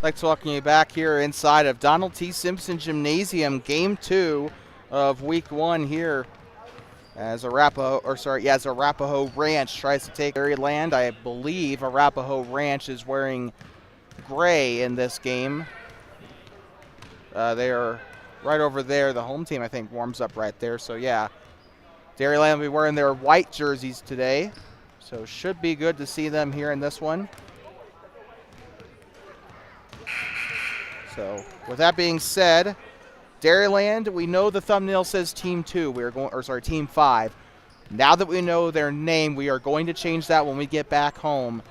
I'd like to welcome you back here inside of Donald T. Simpson Gymnasium, Game 2 of Week 1 here as Arapaho Ranch tries to take Dairyland. I believe Arapaho Ranch is wearing gray in this game. They are right over there. The home team, I think, warms up right there. So, yeah, Dairyland will be wearing their white jerseys today. So, should be good to see them here in this one. So, with that being said, Dairyland, we know the thumbnail says Team 2. Team 5. Now that we know their name, we are going to change that when we get back home.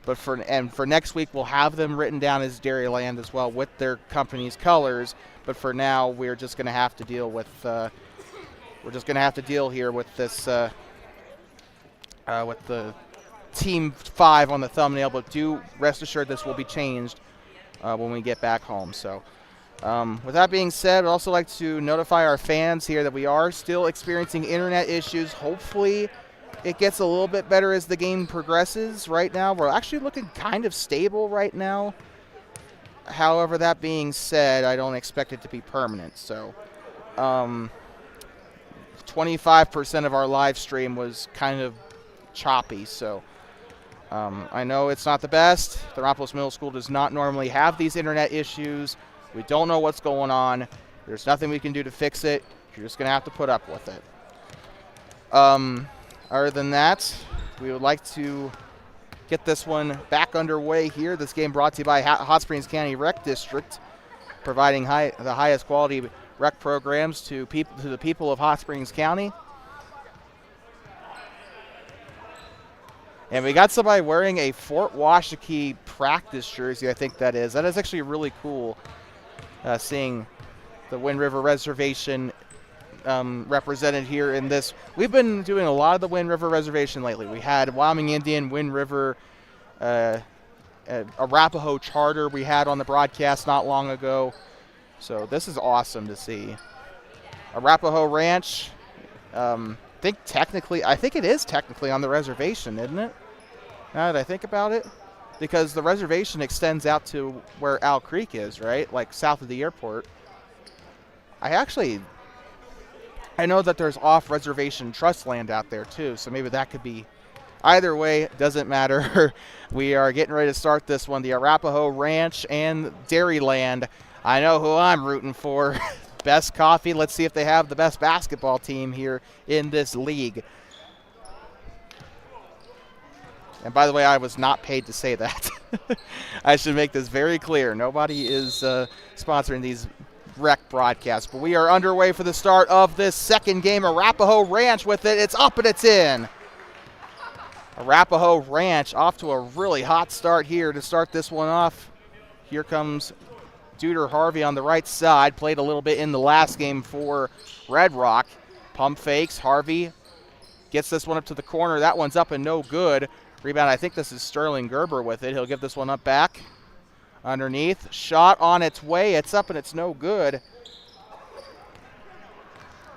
But for next week, we'll have them written down as Dairyland as well with their company's colors. But for now, we're just going to have to deal with here with this with the Team 5 on the thumbnail. But do rest assured, this will be changed when we get back home. So with that being said, I'd also like to notify our fans here that we are still experiencing internet issues. Hopefully it gets a little bit better as the game progresses. Right now we're actually looking kind of stable right now. However, that being said, I don't expect it to be permanent. So 25% of our live stream was kind of choppy. So I know it's not the best. Thermopolis Middle School does not normally have these internet issues. We don't know what's going on. There's nothing we can do to fix it. You're just going to have to put up with it. Other than that, we would like to get this one back underway here. This game brought to you by Hot Springs County Rec District, providing the highest quality rec programs to the people of Hot Springs County. And we got somebody wearing a Fort Washakie practice jersey, I think that is. That is actually really cool, seeing the Wind River Reservation represented here in this. We've been doing a lot of the Wind River Reservation lately. We had Wyoming Indian, Wind River, Arapaho Charter we had on the broadcast not long ago. So this is awesome to see. Arapaho Ranch, I think it is technically on the reservation, isn't it? Now that I think about it. Because the reservation extends out to where Owl Creek is, right? Like south of the airport. I know that there's off-reservation trust land out there too, so maybe that could be. Either way, doesn't matter. We are getting ready to start this one. The Arapaho Ranch and Dairyland. I know who I'm rooting for. Best coffee. Let's see if they have the best basketball team here in this league. And by the way, I was not paid to say that. I should make this very clear. Nobody is sponsoring these rec broadcasts. But we are underway for the start of this second game. Arapaho Ranch with it. It's up and it's in. Arapaho Ranch off to a really hot start here to start this one off. Here comes Duder Harvey on the right side. Played a little bit in the last game for Red Rock. Pump fakes. Harvey gets this one up to the corner. That one's up and no good. Rebound, I think this is Sterling Gerber with it. He'll give this one up back. Underneath. Shot on its way. It's up and it's no good.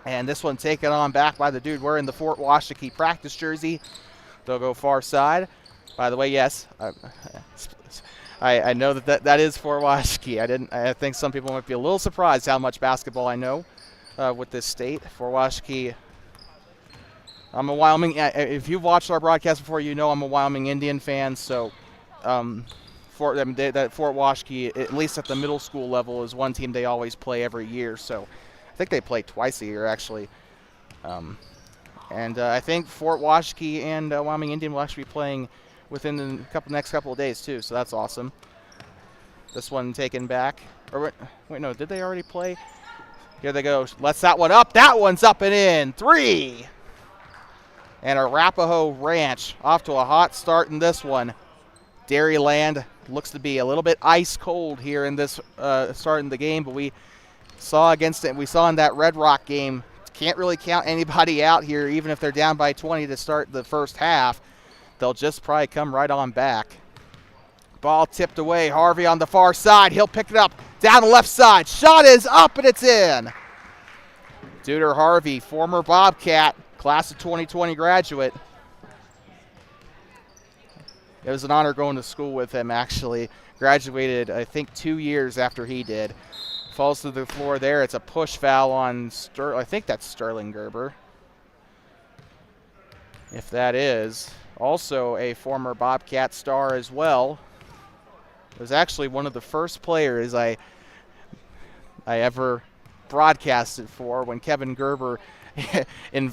And this one taken on back by the dude wearing the Fort Washakie practice jersey. They'll go far side. By the way, yes. I know that is Fort Washakie. I think some people might be a little surprised how much basketball I know with this state. Fort Washakie. I'm a Wyoming. If you've watched our broadcast before, you know I'm a Wyoming Indian fan. So, Fort Washakie, at least at the middle school level, is one team they always play every year. So, I think they play twice a year actually. And I think Fort Washakie and Wyoming Indian will actually be playing within the next couple of days too. So that's awesome. This one taken back. Or wait, no, did they already play? Here they go. Lets that one up. That one's up and in. 3. And Arapaho Ranch off to a hot start in this one. Dairyland looks to be a little bit ice cold here in this start in the game, but we saw in that Red Rock game. Can't really count anybody out here, even if they're down by 20 to start the first half. They'll just probably come right on back. Ball tipped away. Harvey on the far side. He'll pick it up down the left side. Shot is up and it's in. Duder Harvey, former Bobcat, class of 2020 graduate. It was an honor going to school with him, actually. Graduated, I think, 2 years after he did. Falls to the floor there. It's a push foul on I think that's Sterling Gerber. If that is. Also a former Bobcat star as well. Was actually one of the first players I ever broadcasted for when Kevin Gerber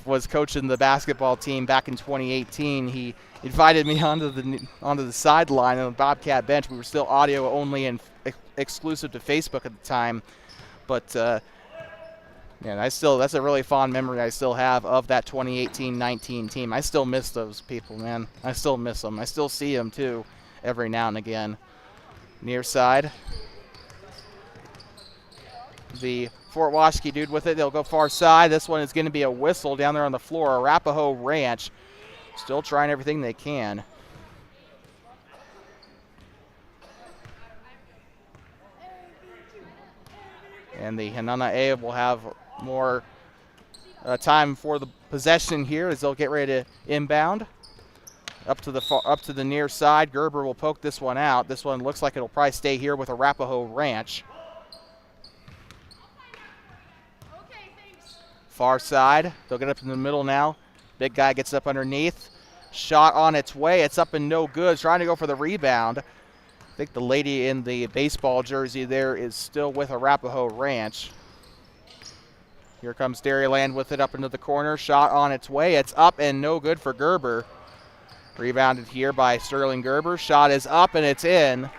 was coaching the basketball team back in 2018. He invited me onto the sideline on the Bobcat bench. We were still audio only and exclusive to Facebook at the time, but man, that's a really fond memory I still have of that 2018-19 team. I still miss those people, man. I still miss them. I still see them too every now and again. Near side. The Fort Washakie dude with it. They'll go far side. This one is going to be a whistle down there on the floor. Arapaho Ranch still trying everything they can. And the Hanana A will have more time for the possession here as they'll get ready to inbound. Up to the near side. Gerber will poke this one out. This one looks like it'll probably stay here with Arapaho Ranch. Far side. They'll get up in the middle now. Big guy gets up underneath. Shot on its way. It's up and no good. Trying to go for the rebound. I think the lady in the baseball jersey there is still with Arapaho Ranch. Here comes Dairyland with it up into the corner. Shot on its way. It's up and no good for Gerber. Rebounded here by Sterling Gerber. Shot is up and it's in.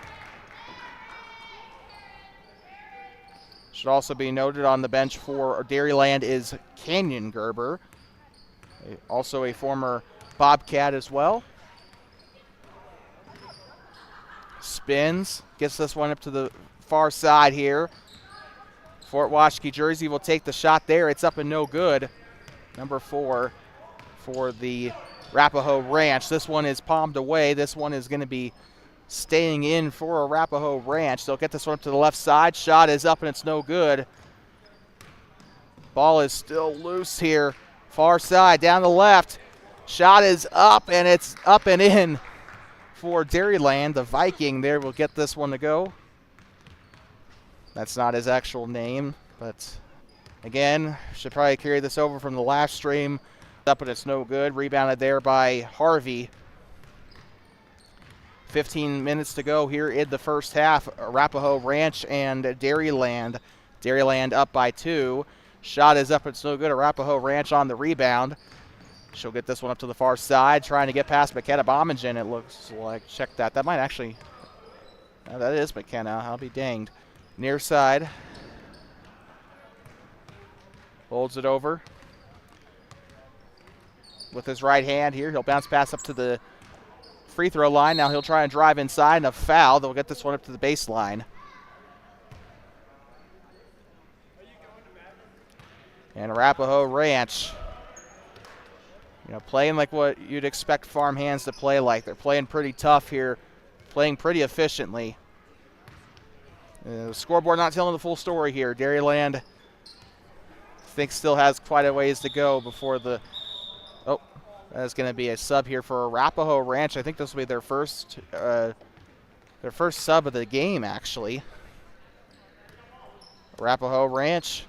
Should also be noted on the bench for Dairyland is Canyon Gerber, also a former Bobcat as well. Spins, gets this one up to the far side here. Fort Washakie jersey will take the shot there. It's up and no good. Number 4 for the Arapaho Ranch. This one is palmed away. This one is going to be staying in for Arapaho Ranch. They'll get this one up to the left side. Shot is up and it's no good. Ball is still loose here. Far side, down the left. Shot is up and it's up and in for Dairyland. The Viking there will get this one to go. That's not his actual name, but again, should probably carry this over from the last stream. Up and it's no good. Rebounded there by Harvey. 15 minutes to go here in the first half. Arapaho Ranch and Dairyland. Dairyland up by 2. Shot is up, it's no good. Arapaho Ranch on the rebound. She'll get this one up to the far side, trying to get past McKenna Bommingen, it looks like. Check that. That might actually, that is McKenna. I'll be danged. Near side. Holds it over. With his right hand here, he'll bounce pass up to the free throw line. Now he'll try and drive inside, and a foul. They'll get this one up to the baseline. And Arapaho Ranch, playing like what you'd expect farm hands to play like. They're playing pretty tough here, playing pretty efficiently. The scoreboard not telling the full story here. Dairyland, I think, still has quite a ways to go before the... Oh, that's going to be a sub here for Arapaho Ranch. I think this will be their first sub of the game, actually. Arapaho Ranch.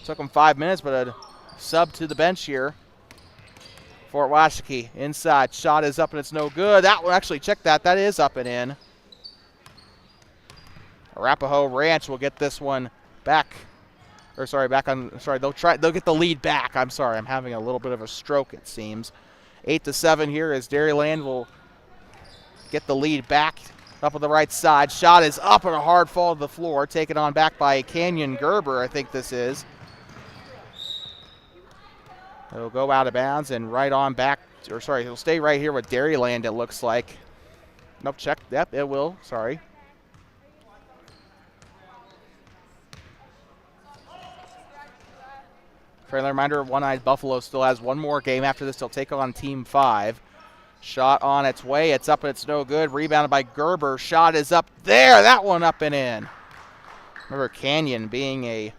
Took them 5 minutes, but a sub to the bench here. Fort Washakie inside. Shot is up and it's no good. That one, actually, check that. That is up and in. Arapaho Ranch will get this one back. Or sorry, back on. Sorry, they'll get the lead back. I'm sorry, I'm having a little bit of a stroke, it seems. 8-7 here as Dairyland will get the lead back up on the right side. Shot is up and a hard fall to the floor. Taken on back by Canyon Gerber, I think this is. It'll go out of bounds and right on back. Or sorry, it'll stay right here with Dairyland, it looks like. Nope, check. Yep, it will. Sorry. Friendly reminder, One-Eyed Buffalo still has one more game. After this, they'll take on Team 5. Shot on its way. It's up and it's no good. Rebounded by Gerber. Shot is up there. That one up and in. Remember Canyon being a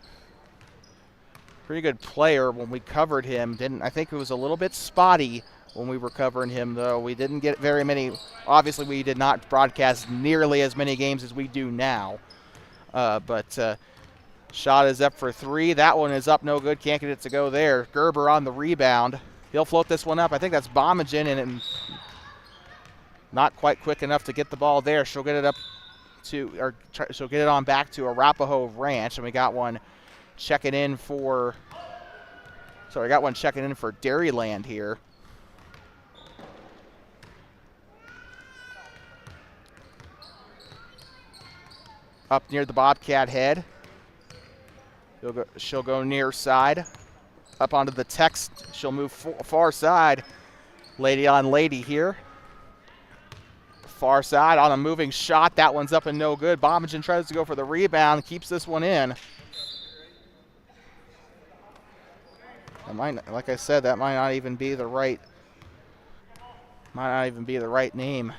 pretty good player when we covered him. I think it was a little bit spotty when we were covering him, though. We didn't get very many. Obviously, we did not broadcast nearly as many games as we do now. But shot is up for 3. That one is up, no good. Can't get it to go there. Gerber on the rebound. He'll float this one up. I think that's Bomagen, and not quite quick enough to get the ball there. She'll get it up to, or she'll get it on back to Arapaho Ranch, and we got one checking in for. Sorry, I got one checking in for Dairyland here. Up near the Bobcat head. She'll go near side. Up onto the text. She'll move far side. Lady on lady here. Far side on a moving shot. That one's up and no good. Bomagen tries to go for the rebound. Keeps this one in. Like I said, that might not even be the right name.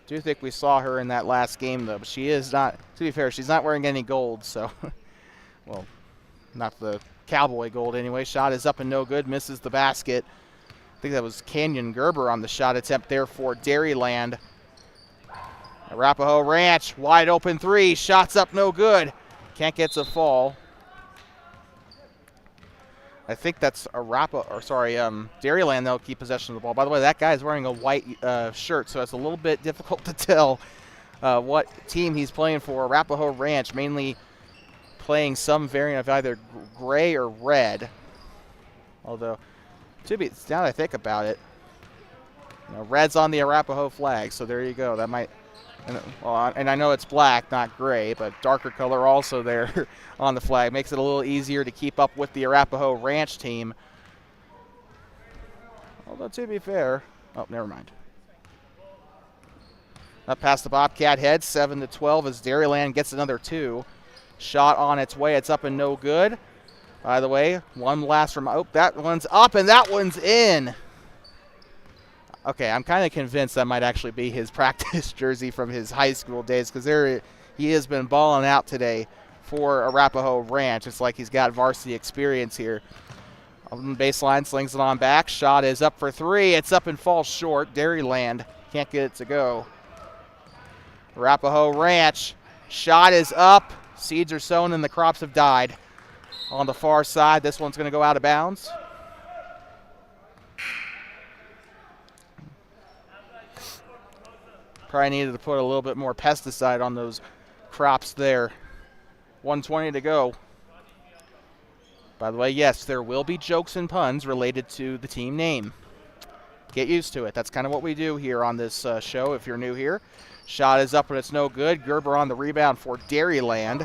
Do think we saw her in that last game, though, but she is not, to be fair, she's not wearing any gold, so, well, not the cowboy gold anyway. Shot is up and no good, misses the basket. I think that was Canyon Gerber on the shot attempt there for Dairyland. Arapaho Ranch, wide open 3, shots up no good. Can't get to fall. I think that's Dairyland, they'll keep possession of the ball. By the way, that guy is wearing a white shirt, so it's a little bit difficult to tell what team he's playing for. Arapaho Ranch mainly playing some variant of either gray or red. Although, now that I think about it, red's on the Arapaho flag, so there you go. That might, and I know it's black, not gray, but darker color also there on the flag. Makes it a little easier to keep up with the Arapaho Ranch team. Although, to be fair, oh, never mind. Up past the Bobcat head, 7-12 as Dairyland gets another 2. Shot on its way, it's up and no good. By the way, one last from, that one's up and that one's in. Okay, I'm kind of convinced that might actually be his practice jersey from his high school days, because he has been balling out today for Arapaho Ranch. It's like he's got varsity experience here. On the baseline, slings it on back. Shot is up for 3. It's up and falls short. Dairyland can't get it to go. Arapaho Ranch, shot is up. Seeds are sown and the crops have died. On the far side, this one's going to go out of bounds. Probably needed to put a little bit more pesticide on those crops there. 1:20 to go. By the way, yes, there will be jokes and puns related to the team name. Get used to it. That's kind of what we do here on this show if you're new here. Shot is up, but it's no good. Gerber on the rebound for Dairyland.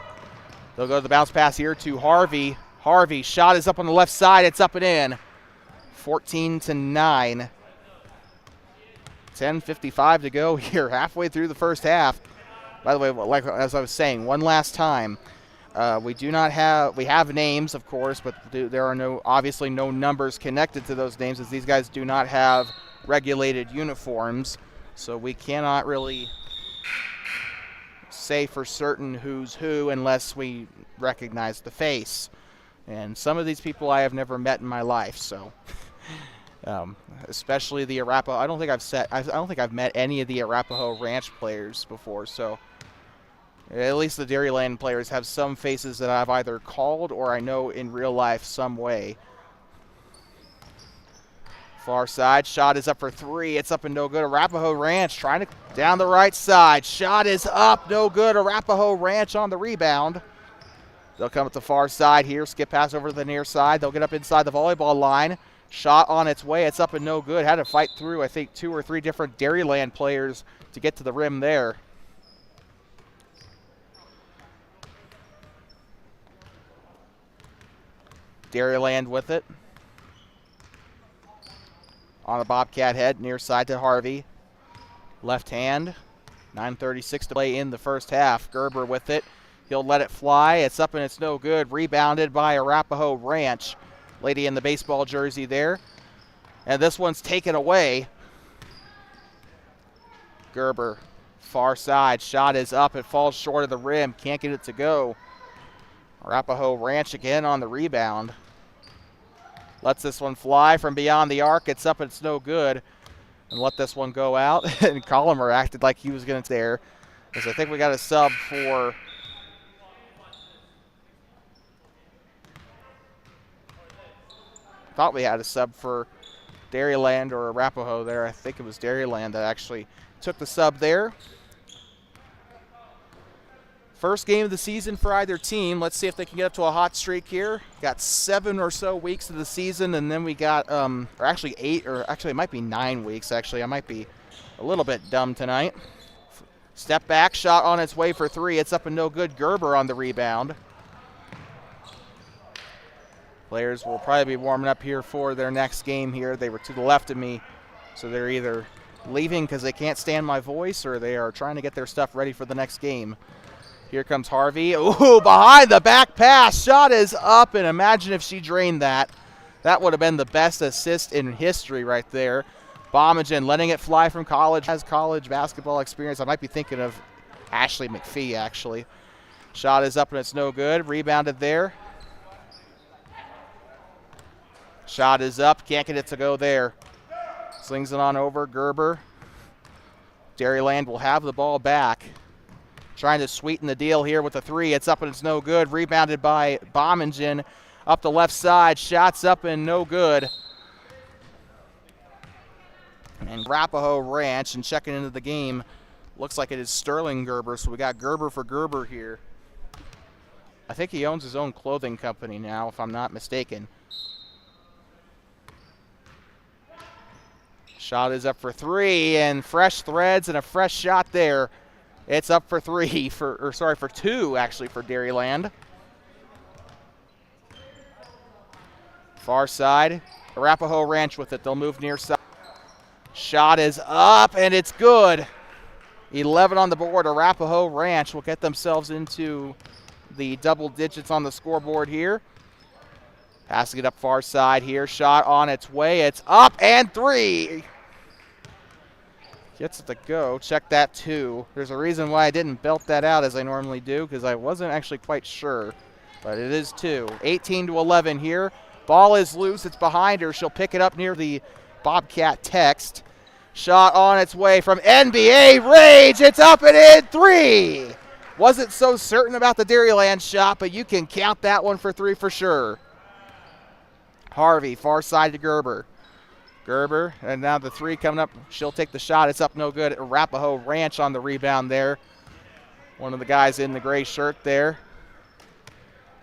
They'll go to the bounce pass here to Harvey. Harvey, shot is up on the left side. It's up and in. 14-9. 10:55 to go here, halfway through the first half. By the way, like as I was saying, one last time, we have names, of course, but there are obviously no numbers connected to those names, as these guys do not have regulated uniforms, so we cannot really say for certain who's who unless we recognize the face. And some of these people I have never met in my life, so. Especially the Arapaho. I don't think I've met any of the Arapaho Ranch players before, so at least the Dairyland players have some faces that I've either called or I know in real life some way. Far side, shot is up for 3. It's up and no good. Arapaho Ranch trying to down the right side. Shot is up, no good. Arapaho Ranch on the rebound. They'll come at the far side here. Skip pass over to the near side. They'll get up inside the volleyball line. Shot on its way. It's up and no good. Had to fight through, I think, 2 or 3 different Dairyland players to get to the rim there. Dairyland with it. On the Bobcat head, near side to Harvey. Left hand. 9:36 to play in the first half. Gerber with it. He'll let it fly. It's up and it's no good. Rebounded by Arapaho Ranch. Lady in the baseball jersey there. And this one's taken away. Gerber, far side. Shot is up. It falls short of the rim. Can't get it to go. Arapaho Ranch again on the rebound. Lets this one fly from beyond the arc. It's up and it's no good. And let this one go out. And Collimer acted like he was going to there. Because I think we got a sub for... Thought we had a sub for Dairyland or Arapaho there. I think it was Dairyland that actually took the sub there. First game of the season for either team. Let's see if they can get up to a hot streak here. Got 7 or so weeks of the season, and then we got, or actually 8, or actually it might be 9 weeks, actually. I might be a little bit dumb tonight. Step back, shot on its way for 3. It's up and no good. Gerber on the rebound. Players will probably be warming up here for their next game here. They were to the left of me, so they're either leaving because they can't stand my voice or they are trying to get their stuff ready for the next game. Here comes Harvey. Ooh, behind the back pass. Shot is up, and imagine if she drained that. That would have been the best assist in history right there. Bomagen letting it fly from college. Has college basketball experience. I might be thinking of Ashley McPhee, actually. Shot is up, and it's no good. Rebounded there. Shot is up. Can't get it to go there. Slings it on over. Gerber. Dairyland will have the ball back. Trying to sweeten the deal here with the 3. It's up and it's no good. Rebounded by Bomagen up the left side. Shots up and no good. And Arapaho Ranch, and checking into the game, looks like it is Sterling Gerber. So we got Gerber for Gerber here. I think he owns his own clothing company now, if I'm not mistaken. Shot is up for 3, and fresh threads and a fresh shot there. It's up for 3, for 2 actually for Dairyland. Far side, Arapaho Ranch with it. They'll move near side. Shot is up and it's good. 11 on the board. Arapaho Ranch will get themselves into the double digits on the scoreboard here. Passing it up far side here. Shot on its way. It's up and 3. Gets it to go. Check that too. There's a reason why I didn't belt that out as I normally do, because I wasn't actually quite sure. But it is 2. 18-11 here. Ball is loose. It's behind her. She'll pick it up near the Bobcat text. Shot on its way from NBA Rage. It's up and in. 3. Wasn't so certain about the Dairyland shot, but you can count that one for 3 for sure. Harvey, far side to Gerber. Gerber, and now the 3 coming up. She'll take the shot. It's up no good. Arapaho Ranch on the rebound there. One of the guys in the gray shirt there.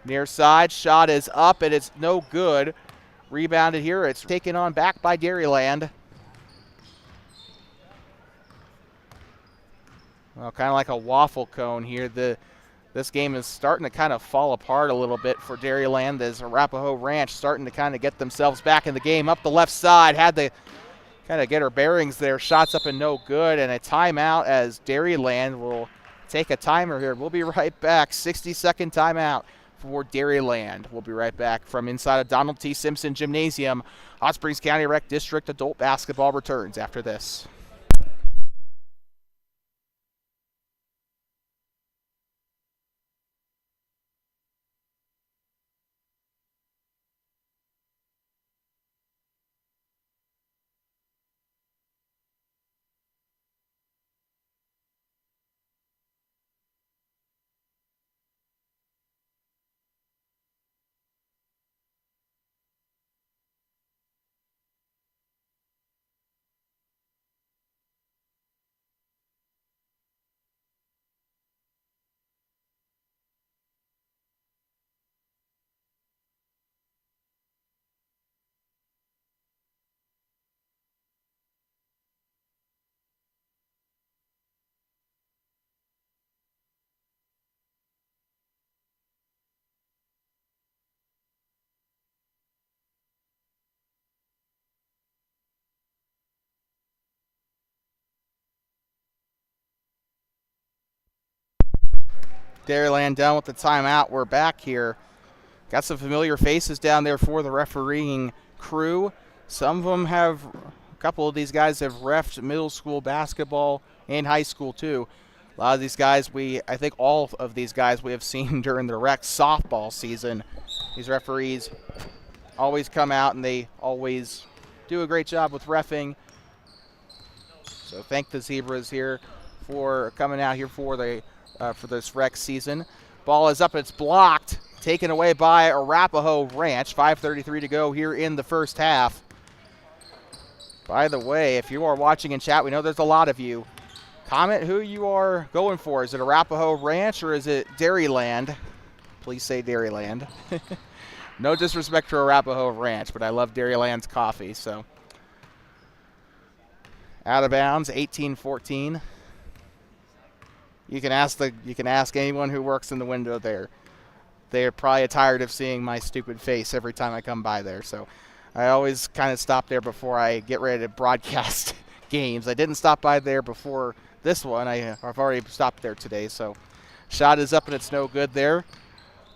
Near side, shot is up, and it's no good. Rebounded here. It's taken on back by Dairyland. Well, kind of like a waffle cone here. This game is starting to kind of fall apart a little bit for Dairyland as Arapaho Ranch starting to kind of get themselves back in the game. Up the left side, had to kind of get her bearings there. Shots up and no good, and a timeout as Dairyland will take a timer here. We'll be right back. 60-second timeout for Dairyland. We'll be right back from inside of Donald T. Simpson Gymnasium. Hot Springs County Rec District Adult Basketball returns after this. Dairyland down with the timeout. We're back here. Got some familiar faces down there for the refereeing crew. Some of them a couple of these guys have reffed middle school basketball and high school too. A lot of these guys, I think all of these guys we have seen during the rec softball season. These referees always come out and they always do a great job with reffing. So thank the Zebras here for coming out here for this rec season. Ball is up, it's blocked, taken away by Arapaho Ranch. 5:33 to go here in the first half. By the way, if you are watching in chat, we know there's a lot of you. Comment who you are going for. Is it Arapaho Ranch or is it Dairyland? Please say Dairyland. No disrespect to Arapaho Ranch, but I love Dairyland's coffee. So out of bounds, 18-14. You can ask anyone who works in the window there. They're probably tired of seeing my stupid face every time I come by there. So I always kind of stop there before I get ready to broadcast games. I didn't stop by there before this one. I've already stopped there today. So shot is up and it's no good there.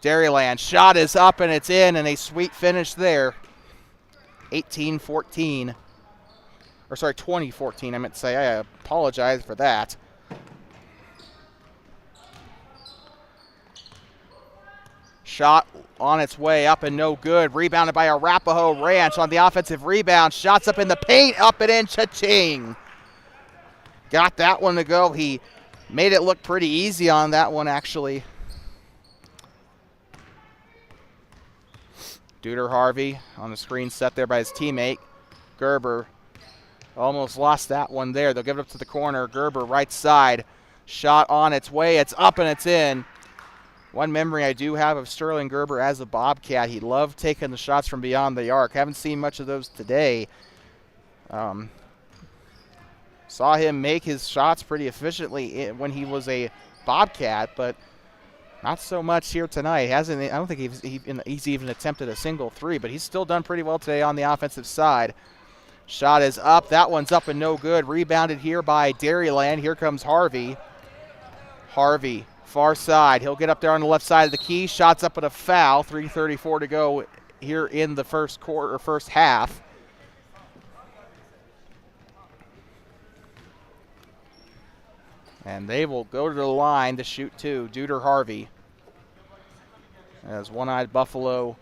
Dairyland, shot is up and it's in, and a sweet finish there. 18-14. Or sorry, 20-14, I meant to say. I apologize for that. Shot on its way up and no good. Rebounded by Arapaho Ranch on the offensive rebound. Shots up in the paint, up and in, cha-ching. Got that one to go. He made it look pretty easy on that one, actually. Duder Harvey on the screen set there by his teammate. Gerber almost lost that one there. They'll give it up to the corner. Gerber right side. Shot on its way. It's up and it's in. One memory I do have of Sterling Gerber as a Bobcat, he loved taking the shots from beyond the arc. Haven't seen much of those today. Saw him make his shots pretty efficiently when he was a Bobcat, but not so much here tonight. I don't think he's even attempted a single three, but he's still done pretty well today on the offensive side. Shot is up. That one's up and no good. Rebounded here by Dairyland. Here comes Harvey. Harvey, far side. He'll get up there on the left side of the key. Shots up at a foul. 3:34 to go here in the first half. And they will go to the line to shoot two. Duder Harvey. As One-Eyed Buffalo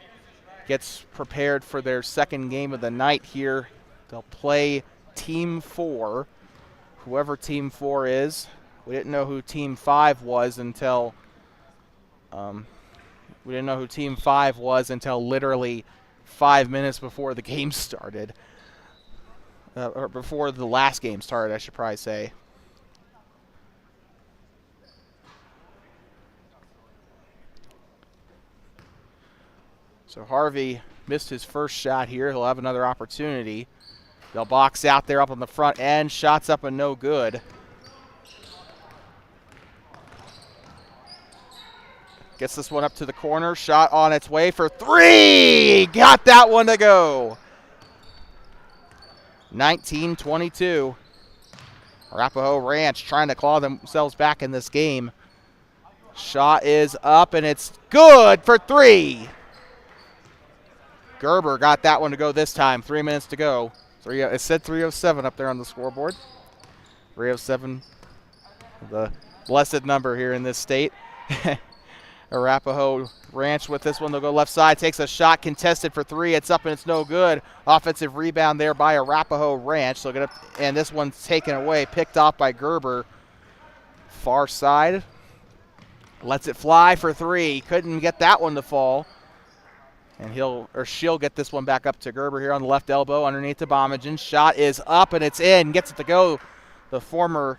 gets prepared for their second game of the night here. They'll play Team 4. Whoever Team 4 is. We didn't know who Team 5 was until literally 5 minutes before the game started. Or before the last game started, I should probably say. So Harvey missed his first shot here. He'll have another opportunity. They'll box out there up on the front end. Shots up and no good. Gets this one up to the corner. Shot on its way for three. Got that one to go. 19-22. Arapaho Ranch trying to claw themselves back in this game. Shot is up and it's good for three. Gerber got that one to go this time. 3 minutes to go. It said 3:07 up there on the scoreboard. 3:07, the blessed number here in this state. Arapaho Ranch with this one. They'll go left side. Takes a shot contested for three. It's up and it's no good. Offensive rebound there by Arapaho Ranch. They'll get up, and this one's taken away. Picked off by Gerber. Far side. Lets it fly for three. Couldn't get that one to fall. And she'll get this one back up to Gerber here on the left elbow underneath the Bomagen. Shot is up and it's in. Gets it to go. The former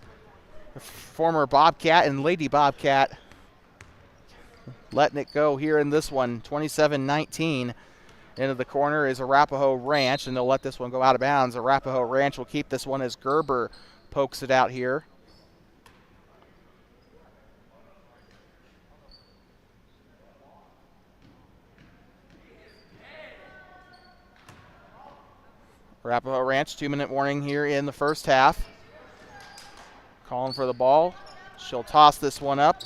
Bobcat and Lady Bobcat letting it go here in this one. 27-19. Into the corner is Arapaho Ranch, and they'll let this one go out of bounds. Arapaho Ranch will keep this one as Gerber pokes it out here. Arapaho Ranch, 2-minute warning here in the first half. Calling for the ball. She'll toss this one up.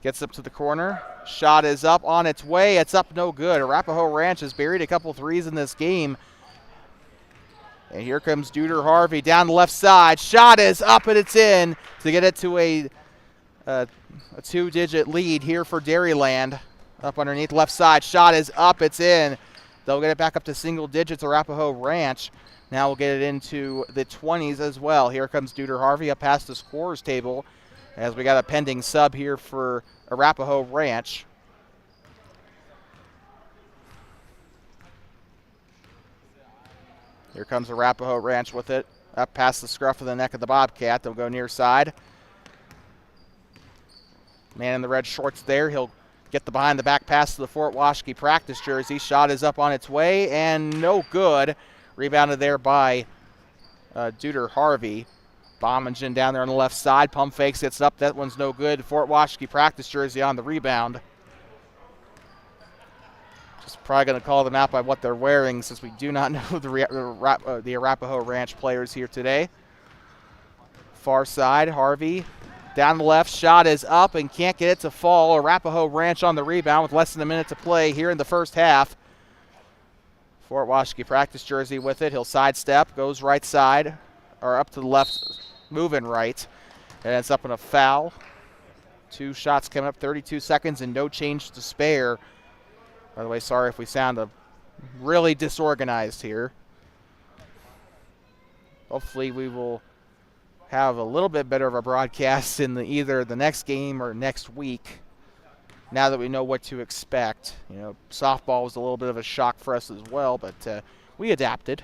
Gets up to the corner. Shot is up on its way. It's up no good. Arapaho Ranch has buried a couple threes in this game. And here comes Duder Harvey down the left side. Shot is up and it's in to get it to a two-digit lead here for Dairyland. Up underneath left side. Shot is up. It's in. They'll get it back up to single digits. Arapaho Ranch now we'll get it into the 20s as well. Here comes Duder Harvey up past the scorers table as we got a pending sub here for Arapaho Ranch. Here comes Arapaho Ranch with it. Up past the scruff of the neck of the Bobcat. They'll go near side. Man in the red shorts there. He'll get the behind the back pass to the Fort Washakie practice jersey. Shot is up on its way and no good. Rebounded there by Duder Harvey. Bombingen down there on the left side. Pump fakes, gets up. That one's no good. Fort Washakie practice jersey on the rebound. Just probably going to call them out by what they're wearing since we do not know the Arapaho Ranch players here today. Far side, Harvey. Down the left, shot is up and can't get it to fall. Arapaho Ranch on the rebound with less than a minute to play here in the first half. Fort Washakie practice jersey with it. He'll sidestep, goes right side, or up to the left, moving right. And it's up in a foul. 2 shots coming up, 32 seconds and no change to spare. By the way, sorry if we sound really disorganized here. Hopefully we will have a little bit better of a broadcast in either the next game or next week now that we know what to expect. You know, softball was a little bit of a shock for us as well, but we adapted.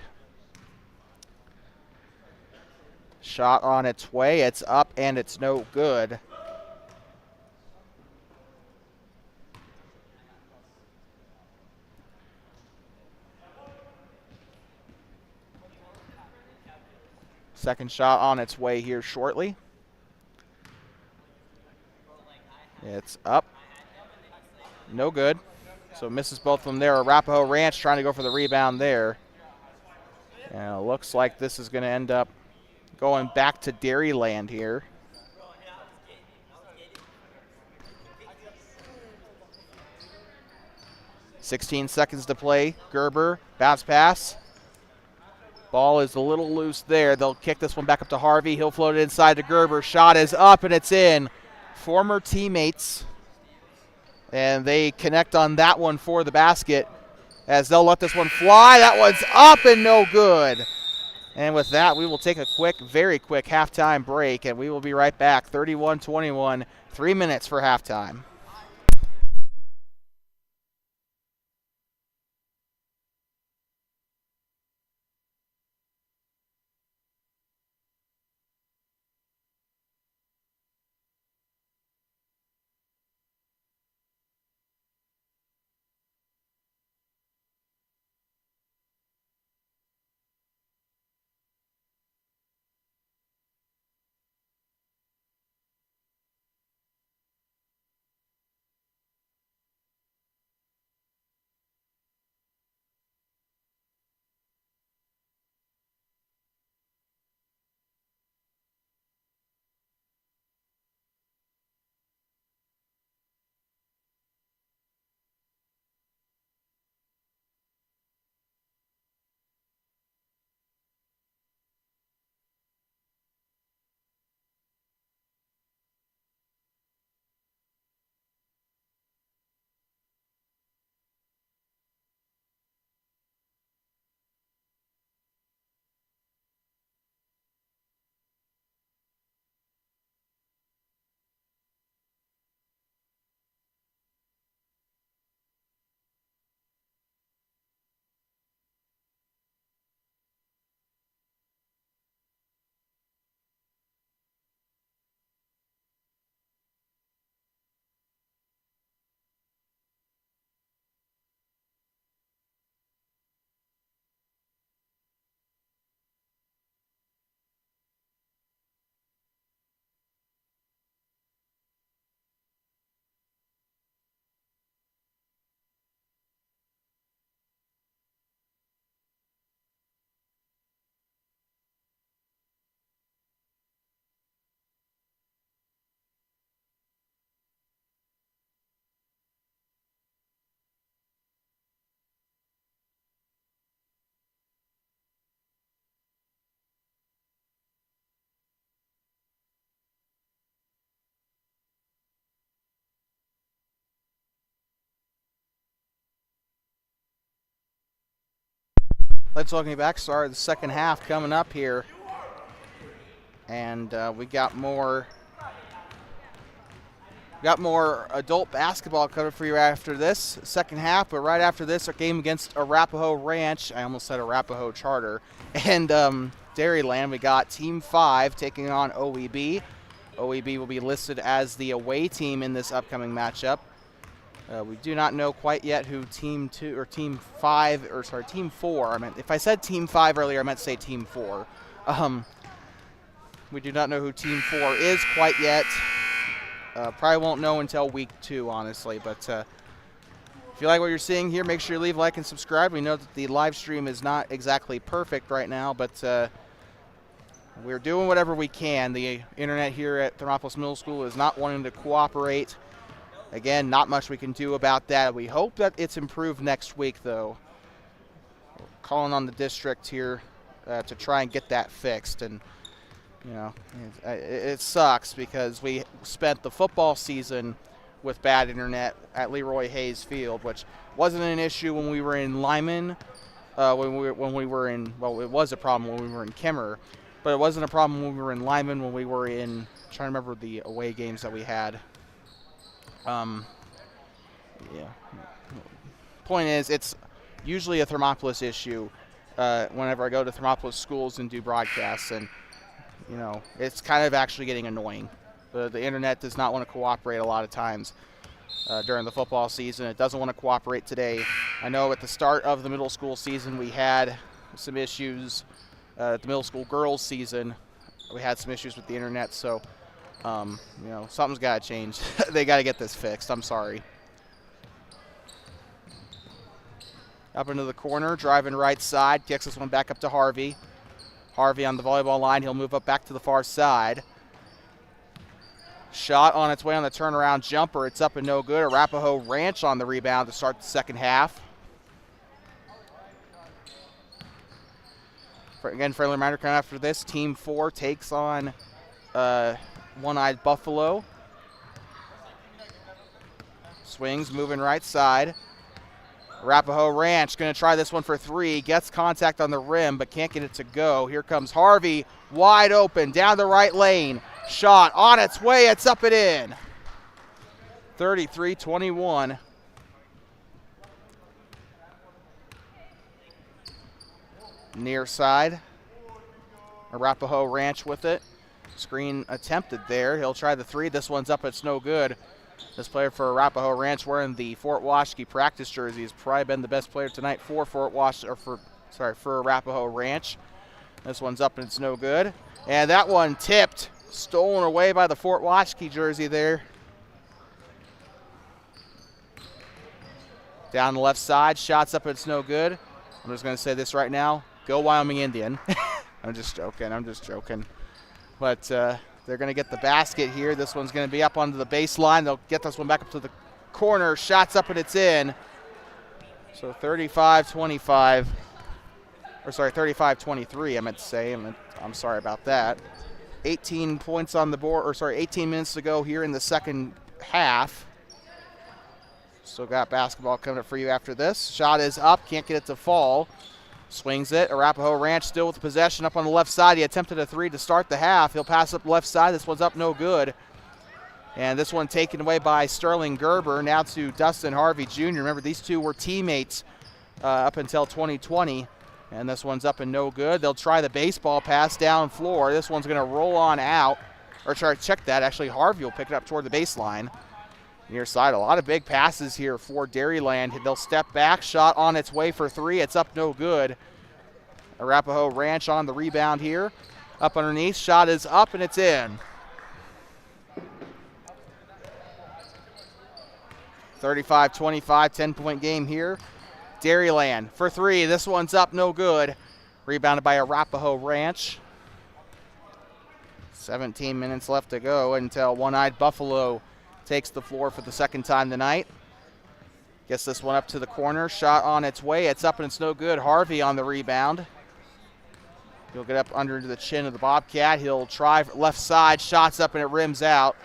Shot on its way. It's up and it's no good. Second shot on its way here shortly. It's up. No good. So misses both of them there. Arapaho Ranch trying to go for the rebound there. And it looks like this is going to end up going back to Dairyland here. .16 seconds to play. Gerber, bounce pass. Ball is a little loose there. They'll kick this one back up to Harvey. He'll float it inside to Gerber. Shot is up and it's in. Former teammates. And they connect on that one for the basket as they'll let this one fly. That one's up and no good. And with that, we will take a quick, very quick halftime break, and we will be right back. 31-21, 3 minutes for halftime. Let's welcome you back. Sorry, the second half coming up here. And we got more adult basketball covered for you after this second half. But right after this, our game against Arapaho Ranch. I almost said Arapaho Charter. And Dairyland, we got Team 5 taking on OEB. OEB will be listed as the away team in this upcoming matchup. We do not know quite yet who Team 4. If I said Team 5 earlier, I meant to say Team 4. We do not know who Team 4 is quite yet. Probably won't know until week 2, honestly. But if you like what you're seeing here, make sure you leave a like and subscribe. We know that the live stream is not exactly perfect right now, but we're doing whatever we can. The internet here at Thermopolis Middle School is not wanting to cooperate. Again, not much we can do about that. We hope that it's improved next week, though. We're calling on the district here to try and get that fixed. And, you know, it sucks because we spent the football season with bad internet at Leroy Hayes Field, which wasn't an issue when we were in Lyman. It was a problem when we were in Kemmer, but it wasn't a problem when we were in Lyman. When we were in, I'm trying to remember the away games that we had. Point is, it's usually a Thermopolis issue whenever I go to Thermopolis schools and do broadcasts, and you know, it's kind of actually getting annoying. The internet does not want to cooperate a lot of times during the football season. It doesn't want to cooperate today. I know at the start of the middle school season we had some issues. At the middle school girls season, we had some issues with the internet, so you know, something's got to change. They got to get this fixed. I'm sorry. Up into the corner, driving right side, kicks this one back up to Harvey. Harvey on the volleyball line. He'll move up back to the far side. Shot on its way on the turnaround jumper. It's up and no good. Arapaho Ranch on the rebound to start the second half. Again, friendly reminder coming after this. Team 4 takes on One-Eyed Buffalo. Swings, moving right side. Arapaho Ranch going to try this one for 3. Gets contact on the rim, but can't get it to go. Here comes Harvey, wide open, down the right lane. Shot on its way, it's up and in. 33-21. Near side. Arapaho Ranch with it. Screen attempted there. He'll try the 3. This one's up, it's no good. This player for Arapaho Ranch wearing the Fort Washakie practice jersey has probably been the best player tonight for Arapaho Ranch. This one's up and it's no good. And that one tipped, stolen away by the Fort Washakie jersey there. Down the left side, shots up and it's no good. I'm just going to say this right now. Go Wyoming Indian. I'm just joking. But they're going to get the basket here. This one's going to be up onto the baseline. They'll get this one back up to the corner. Shots up and it's in. So 35-25. Or sorry, 35-23 I meant to say. I'm sorry about that. 18 points on the board, or sorry, 18 minutes to go here in the second half. Still got basketball coming up for you after this. Shot is up, can't get it to fall. Swings it. Arapaho Ranch still with possession up on the left side. He attempted a 3 to start the half. He'll pass up left side. This one's up no good. And this one taken away by Sterling Gerber. Now to Dustin Harvey Jr. Remember, these two were teammates up until 2020. And this one's up and no good. They'll try the baseball pass down floor. This one's going to roll on out. Or try to check that. Actually, Harvey will pick it up toward the baseline. Near side, a lot of big passes here for Dairyland. They'll step back, shot on its way for 3. It's up no good. Arapaho Ranch on the rebound here. Up underneath, shot is up and it's in. 35-25, 10-point game here. Dairyland for 3. This one's up, no good. Rebounded by Arapaho Ranch. 17 minutes left to go until One-Eyed Buffalo takes the floor for the second time tonight. Gets this one up to the corner. Shot on its way. It's up and it's no good. Harvey on the rebound. He'll get up under the chin of the Bobcat. He'll try left side. Shots up and it rims out.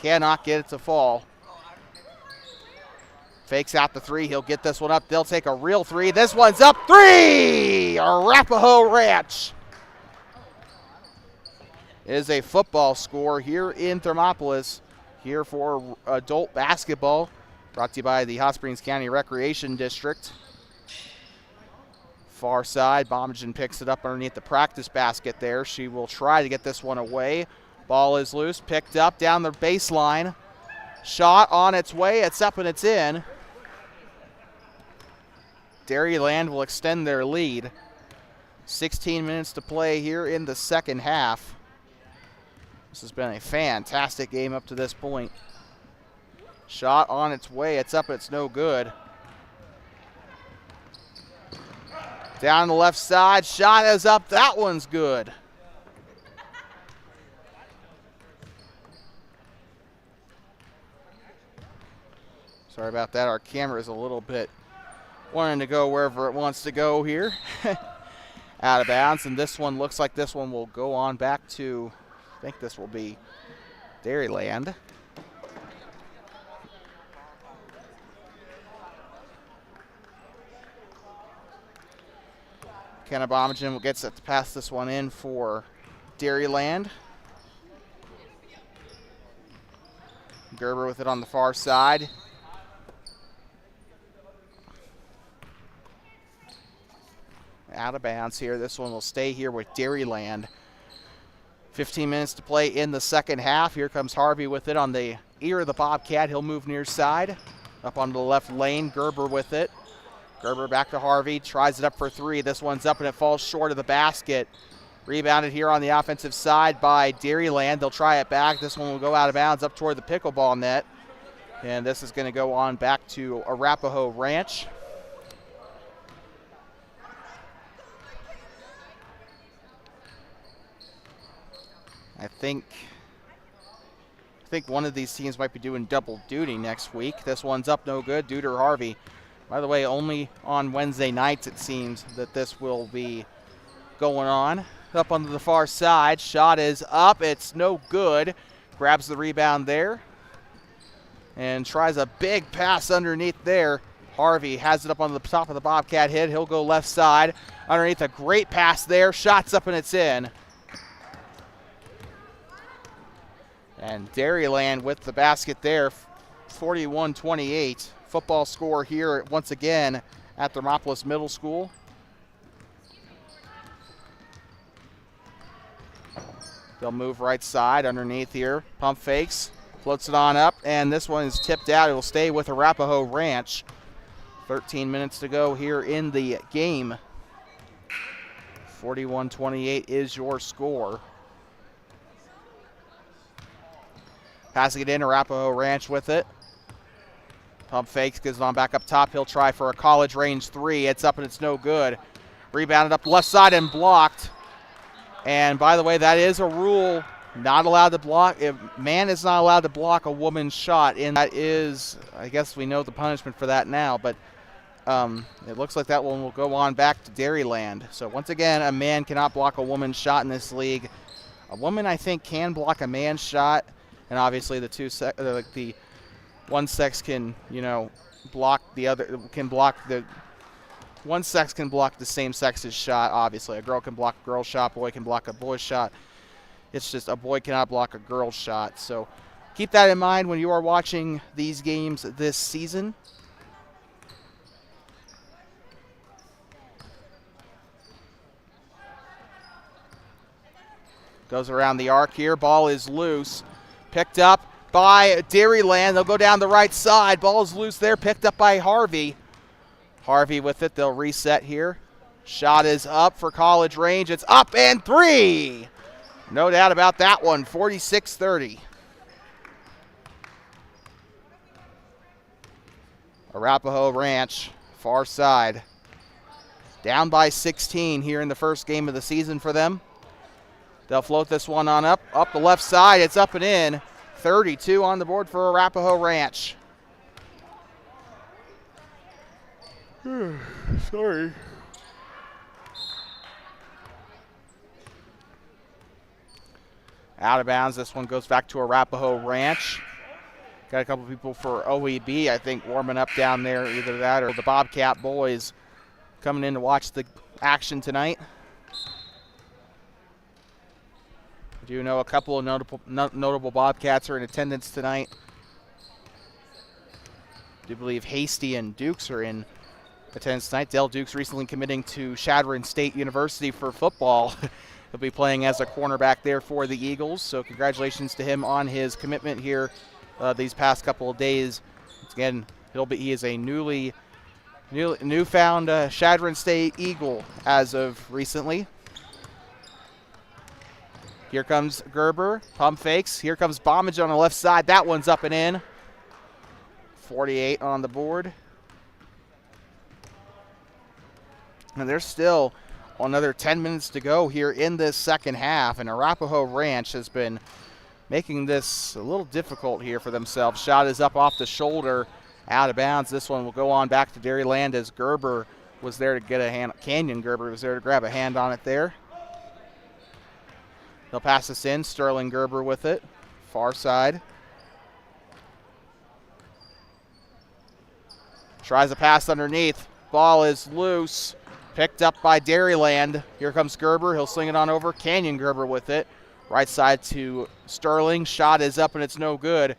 Cannot get it to fall. Fakes out the three. He'll get this one up. They'll take a real three. This one's up. Three! Arapaho Ranch is a football score here in Thermopolis, here for adult basketball, brought to you by the Hot Springs County Recreation District. Far side, Bomagen picks it up underneath the practice basket there. She will try to get this one away. Ball is loose, picked up down the baseline. Shot on its way, it's up and it's in. Dairyland will extend their lead. 16 minutes to play here in the second half. This has been a fantastic game up to this point. Shot on its way, it's up, it's no good. Down the left side, shot is up, that one's good. Sorry about that, our camera is a little bit wanting to go wherever it wants to go here. Out of bounds, and this one looks like this one will go on back to, I think this will be Dairyland. Kenna Bomagen gets it to pass this one in for Dairyland. Gerber with it on the far side. Out of bounds here. This one will stay here with Dairyland. 15 minutes to play in the second half. Here comes Harvey with it on the ear of the Bobcat. He'll move near side. Up onto the left lane. Gerber with it. Gerber back to Harvey. Tries it up for three. This one's up and it falls short of the basket. Rebounded here on the offensive side by Dairyland. They'll try it back. This one will go out of bounds up toward the pickleball net. And this is going to go on back to Arapaho Ranch. I think one of these teams might be doing double duty next week. This one's up, no good. Duder Harvey. By the way, only on Wednesday nights it seems that this will be going on. Up onto the far side. Shot is up. It's no good. Grabs the rebound there. And tries a big pass underneath there. Harvey has it up on the top of the Bobcat hit. He'll go left side. Underneath a great pass there. Shot's up and it's in. And Dairyland with the basket there, 41-28. Football score here once again at Thermopolis Middle School. They'll move right side underneath here. Pump fakes, floats it on up, and this one is tipped out. It will stay with Arapaho Ranch. 13 minutes to go here in the game. 41-28 is your score. Passing it in, Arapaho Ranch with it. Pump fakes, gives it on back up top. He'll try for a college range three. It's up and it's no good. Rebounded up left side and blocked. And by the way, that is a rule. Not allowed to block. If man is not allowed to block a woman's shot. And that is, I guess we know the punishment for that now. But it looks like that one will go on back to Dairyland. So once again, a man cannot block a woman's shot in this league. A woman, I think, can block a man's shot. And obviously the one sex can, block the other, one sex can block the same sex's shot, obviously. A girl can block a girl's shot, boy can block a boy's shot. It's just a boy cannot block a girl's shot. So keep that in mind when you are watching these games this season. Goes around the arc here, ball is loose. Picked up by Dairyland. They'll go down the right side. Ball's loose there. Picked up by Harvey. Harvey with it. They'll reset here. Shot is up for college range. It's up and three. No doubt about that one. 46-30. Arapaho Ranch, far side. Down by 16 here in the first game of the season for them. They'll float this one on up the left side. It's up and in. 32 on the board for Arapaho Ranch. Sorry. Out of bounds. This one goes back to Arapaho Ranch. Got a couple people for OEB, I think, warming up down there. Either that or the Bobcat boys coming in to watch the action tonight. I do know a couple of notable Bobcats are in attendance tonight. I do believe Hasty and Dukes are in attendance tonight. Dale Dukes recently committing to Chadron State University for football. He'll be playing as a cornerback there for the Eagles, so congratulations to him on his commitment here these past couple of days. Again, he is a newfound Chadron State Eagle as of recently. Here comes Gerber, pump fakes. Here comes Bombage on the left side. That one's up and in. 48 on the board. And there's still another 10 minutes to go here in this second half, and Arapaho Ranch has been making this a little difficult here for themselves. Shot is up off the shoulder, out of bounds. This one will go on back to Dairyland as Gerber was there to get a hand. Canyon Gerber was there to grab a hand on it there. They'll pass this in. Sterling Gerber with it. Far side. Tries a pass underneath. Ball is loose. Picked up by Dairyland. Here comes Gerber. He'll sling it on over. Canyon Gerber with it. Right side to Sterling. Shot is up and it's no good.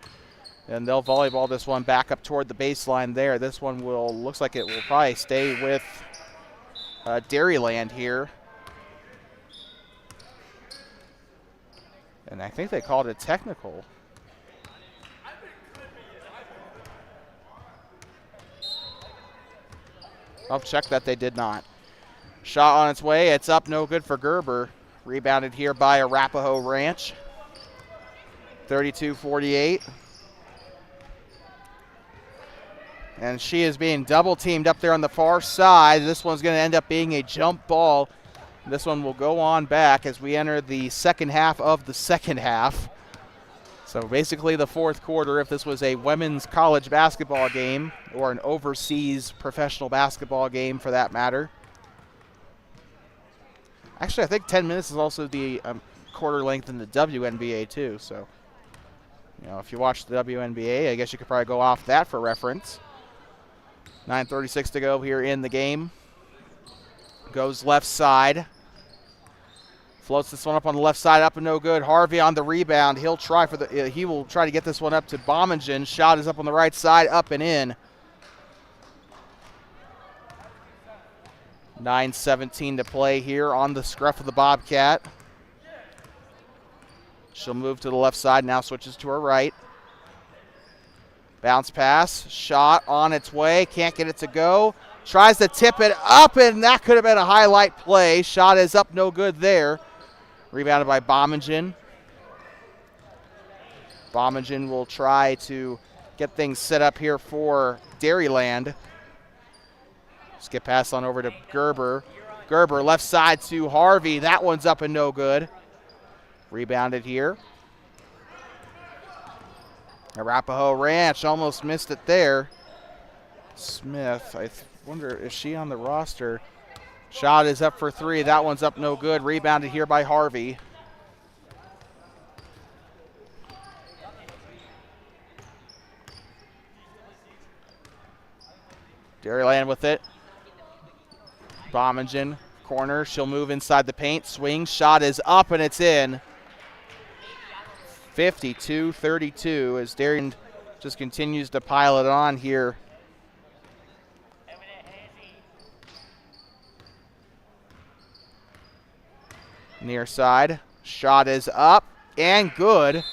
And they'll volleyball this one back up toward the baseline there. This one looks like it will probably stay with Dairyland here. And I think they called it technical. I'll check that they did not. Shot on its way. It's up, no good for Gerber. Rebounded here by Arapaho Ranch. 32-48. And she is being double teamed up there on the far side. This one's going to end up being a jump ball. This one will go on back as we enter the second half of the second half. So basically the fourth quarter, if this was a women's college basketball game or an overseas professional basketball game for that matter. Actually, I think 10 minutes is also the quarter length in the WNBA too. So, if you watch the WNBA, I guess you could probably go off that for reference. 9:36 to go here in the game. Goes left side. Floats this one up on the left side, up and no good. Harvey on the rebound. He will try to get this one up to Bommingen. Shot is up on the right side, up and in. 9:17 to play here on the scruff of the Bobcat. She'll move to the left side, now switches to her right. Bounce pass, shot on its way, can't get it to go. Tries to tip it up, and that could have been a highlight play. Shot is up, no good there. Rebounded by Bommingen. Bommingen will try to get things set up here for Dairyland. Skip pass on over to Gerber. Gerber left side to Harvey. That one's up and no good. Rebounded here. Arapaho Ranch almost missed it there. Smith, I wonder, is she on the roster? Shot is up for three. That one's up no good. Rebounded here by Harvey. Dairyland with it. Bommingen, corner. She'll move inside the paint. Swing. Shot is up and it's in. 52-32 as Dairyland just continues to pile it on here. Near side. Shot is up and good. It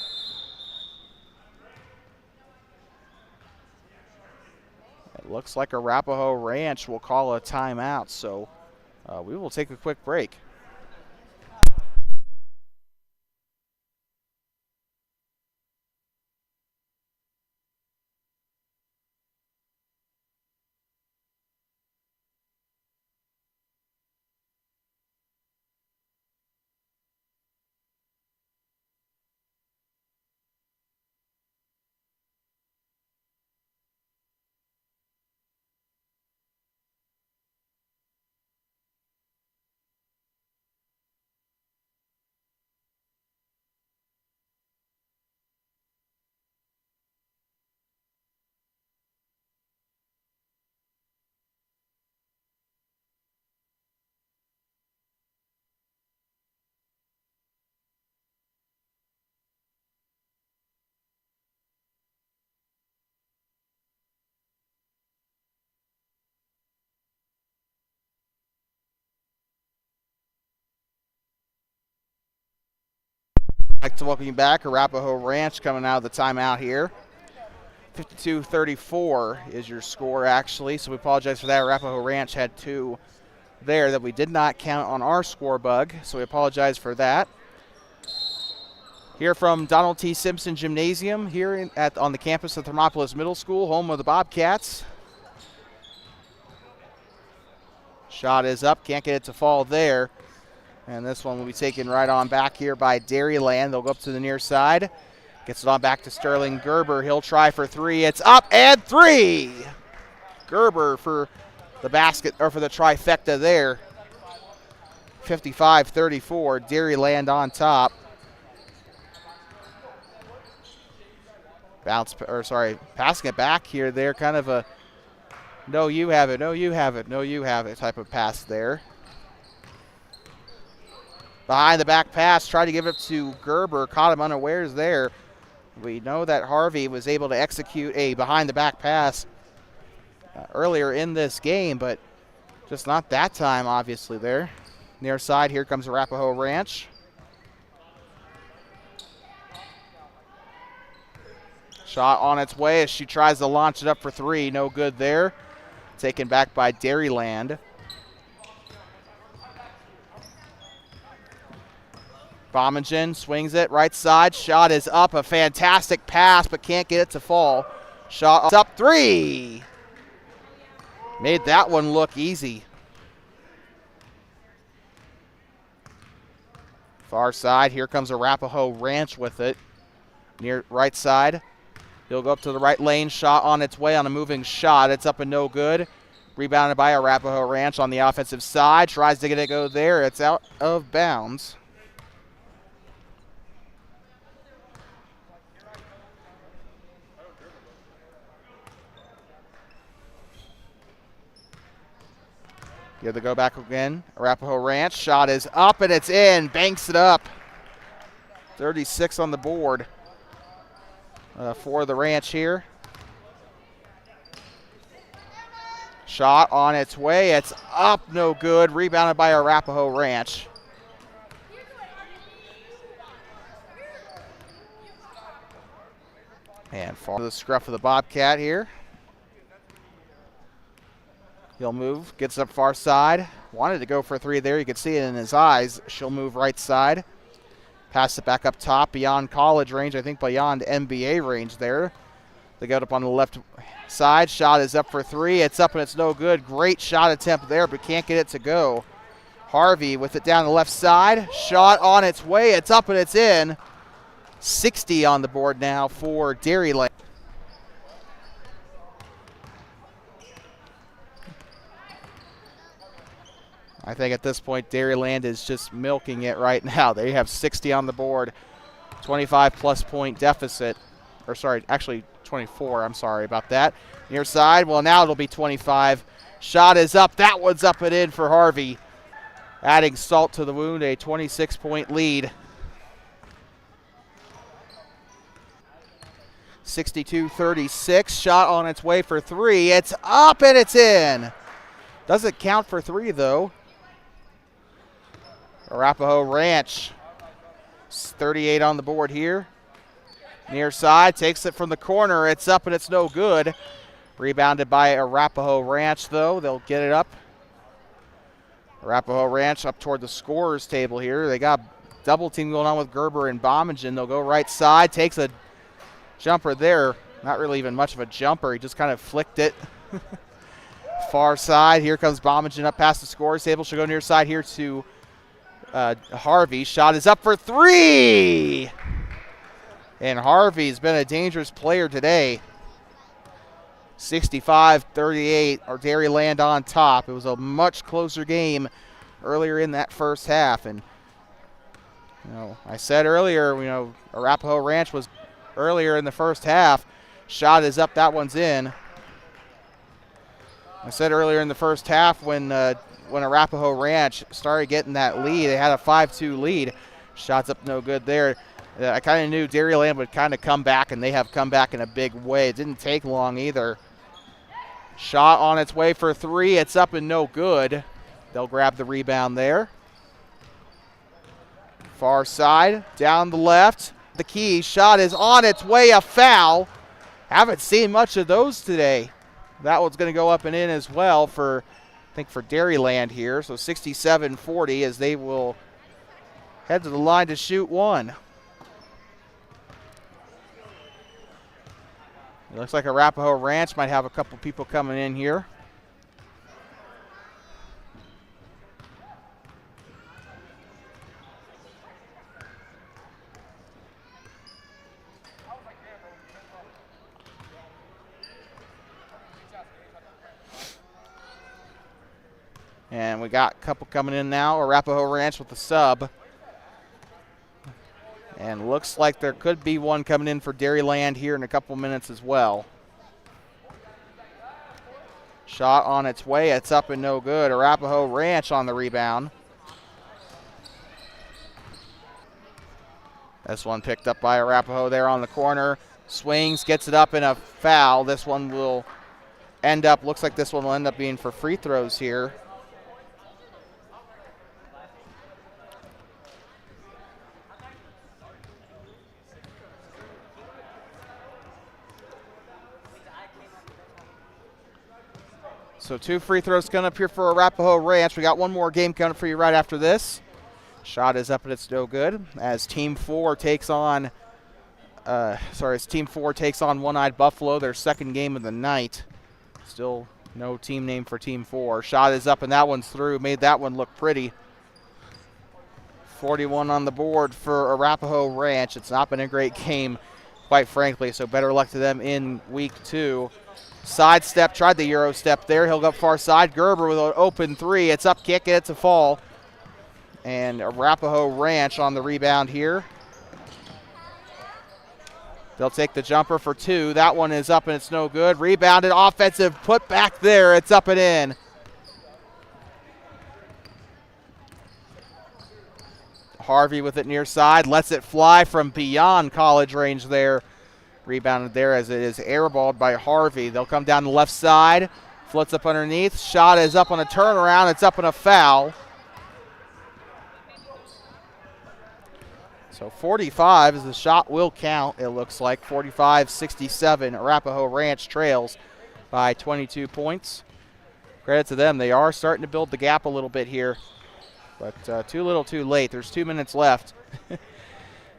looks like Arapaho Ranch will call a timeout, so we will take a quick break. I'd like to welcome you back. Arapaho Ranch coming out of the timeout here. 52-34 is your score, actually, so we apologize for that. Arapaho Ranch had 2 there that we did not count on our score bug, so we apologize for that. Here from Donald T. Simpson Gymnasium here on the campus of Thermopolis Middle School, home of the Bobcats. Shot is up, can't get it to fall there. And this one will be taken right on back here by Dairyland. They'll go up to the near side. Gets it on back to Sterling Gerber. He'll try for 3. It's up and 3. Gerber for the basket, or for the trifecta there. 55-34. Dairyland on top. Passing it back here. They're kind of a no, you have it, no, you have it, no, you have it type of pass there. Behind the back pass, tried to give it to Gerber, caught him unawares there. We know that Harvey was able to execute a behind the back pass earlier in this game, but just not that time, obviously, there. Near side, here comes Arapaho Ranch. Shot on its way as she tries to launch it up for 3. No good there. Taken back by Dairyland. Bommingen swings it right side. Shot is up. A fantastic pass, but can't get it to fall. Shot up 3. Made that one look easy. Far side. Here comes Arapaho Ranch with it. Near right side. He'll go up to the right lane. Shot on its way on a moving shot. It's up and no good. Rebounded by Arapaho Ranch on the offensive side. Tries to get it go there. It's out of bounds. Here they go back again. Arapaho Ranch. Shot is up and it's in. Banks it up. 36 on the board for the Ranch here. Shot on its way. It's up, no good. Rebounded by Arapaho Ranch. And far to the scruff of the Bobcat here. He'll move, gets up far side. Wanted to go for 3 there. You can see it in his eyes. She'll move right side. Pass it back up top beyond college range. I think beyond NBA range there. They got up on the left side. Shot is up for 3. It's up and it's no good. Great shot attempt there, but can't get it to go. Harvey with it down the left side. Shot on its way. It's up and it's in. 60 on the board now for Dairyland. I think at this point, Dairyland is just milking it right now. They have 60 on the board, 25-plus point deficit. Or sorry, actually 24. I'm sorry about that. Near side, well, now it'll be 25. Shot is up. That one's up and in for Harvey. Adding salt to the wound, a 26-point lead. 62-36. Shot on its way for 3. It's up and it's in. Doesn't count for 3, though. Arapaho Ranch, 38 on the board here. Near side, takes it from the corner. It's up and it's no good. Rebounded by Arapaho Ranch, though. They'll get it up. Arapaho Ranch up toward the scorer's table here. They got double team going on with Gerber and Bommingen. They'll go right side. Takes a jumper there. Not really even much of a jumper. He just kind of flicked it. Far side. Here comes Bommingen up past the scorer's table. She'll go near side here to Harvey. Shot is up for 3. And Harvey's been a dangerous player today. 65-38, or Dairyland on top. It was a much closer game earlier in that first half. And, you know, I said earlier, you know, Arapaho Ranch was earlier in the first half. Shot is up. That one's in. I said earlier in the first half when Arapaho Ranch started getting that lead, they had a 5-2 lead. Shots up no good there. I kind of knew Dairyland would kind of come back, and they have come back in a big way. It didn't take long either. Shot on its way for 3. It's up and no good. They'll grab the rebound there. Far side, down the left. The key shot is on its way, a foul. Haven't seen much of those today. That one's going to go up and in as well for, I think, for Dairyland here. So 67-40 as they will head to the line to shoot one. It looks like Arapaho Ranch might have a couple people coming in here. And we got a couple coming in now. Arapaho Ranch with the sub. And looks like there could be one coming in for Dairyland here in a couple minutes as well. Shot on its way. It's up and no good. Arapaho Ranch on the rebound. This one picked up by Arapaho there on the corner. Swings, gets it up in a foul. This one will end up, looks like this one will end up being for free throws here. So 2 free throws coming up here for Arapaho Ranch. We got one more game coming up for you right after this. Shot is up and it's no good as Team 4 takes on, One-Eyed Buffalo, their second game of the night. Still no team name for Team 4. Shot is up and that one's through. Made that one look pretty. 41 on the board for Arapaho Ranch. It's not been a great game, quite frankly, so better luck to them in week 2. Sidestep, tried the Euro step there. He'll go far side. Gerber with an open 3. It's up, kick, and it's a fall. And Arapaho Ranch on the rebound here. They'll take the jumper for 2. That one is up and it's no good. Rebounded, offensive, put back there. It's up and in. Harvey with it near side. Lets it fly from beyond college range there. Rebounded there as it is airballed by Harvey. They'll come down the left side. Floats up underneath. Shot is up on a turnaround. It's up in a foul. So 45 as the shot will count, it looks like. 45-67. Arapaho Ranch trails by 22 points. Credit to them. They are starting to build the gap a little bit here. But too little too late. There's 2 minutes left.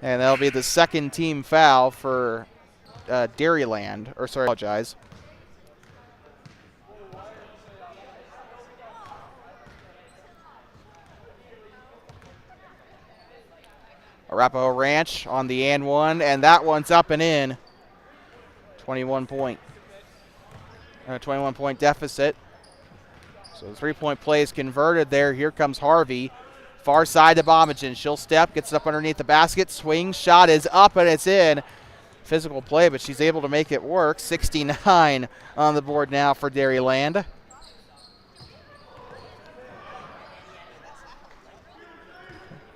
And that'll be the second team foul for Dairyland. Or sorry, I apologize. Arapaho Ranch on the and one, and that one's up and in. 21 point deficit. So the 3-point play is converted there. Here comes Harvey. Far side to Bomagen. She'll step, gets up underneath the basket, swings, shot is up and it's in. Physical play, but she's able to make it work. 69 on the board now for Dairyland.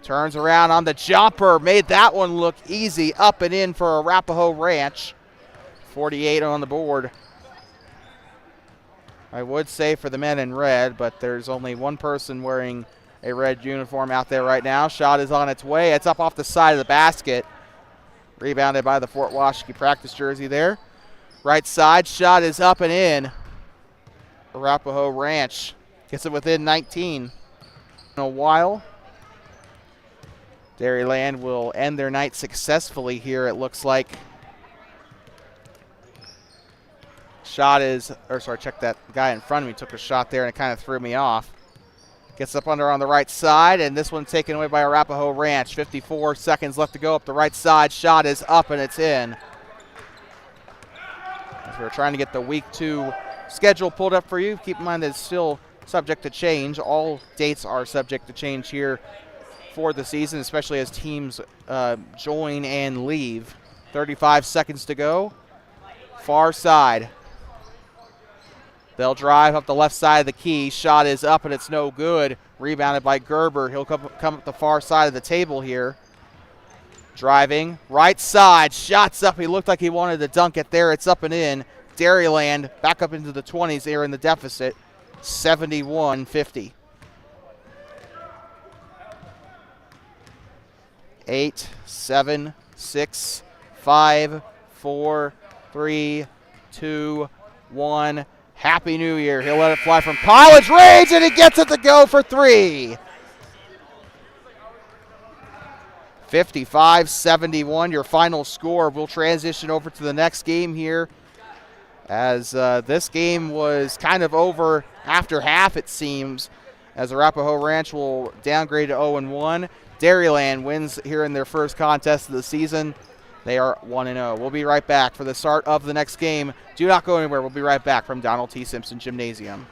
Turns around on the jumper. Made that one look easy. Up and in for Arapaho Ranch. 48 on the board. I would say for the men in red, but there's only one person wearing a red uniform out there right now. Shot is on its way. It's up off the side of the basket. Rebounded by the Fort Washakie practice jersey there. Right side. Shot is up and in. Arapaho Ranch gets it within 19. In a while. Dairyland will end their night successfully here, it looks like. Shot is, or sorry, check that guy in front of me took a shot there and it kind of threw me off. Gets up under on the right side, and this one's taken away by Arapaho Ranch. 54 seconds left to go up the right side. Shot is up and it's in. As we're trying to get the week 2 schedule pulled up for you, keep in mind that it's still subject to change. All dates are subject to change here for the season, especially as teams join and leave. 35 seconds to go. Far side. They'll drive up the left side of the key. Shot is up and it's no good. Rebounded by Gerber. He'll come up the far side of the table here. Driving. Right side. Shots up. He looked like he wanted to dunk it there. It's up and in. Dairyland back up into the 20s there in the deficit. 71-50. 8, 7, 6, 5, 4, 3, 2, 1. Happy New Year. He'll let it fly from College Range, and he gets it to go for 3. 55-71, your final score. We'll transition over to the next game here, as this game was kind of over after half, it seems, as Arapaho Ranch will downgrade to 0-1. Dairyland wins here in their first contest of the season. They are 1-0. We'll be right back for the start of the next game. Do not go anywhere. We'll be right back from Donald T. Simpson Gymnasium.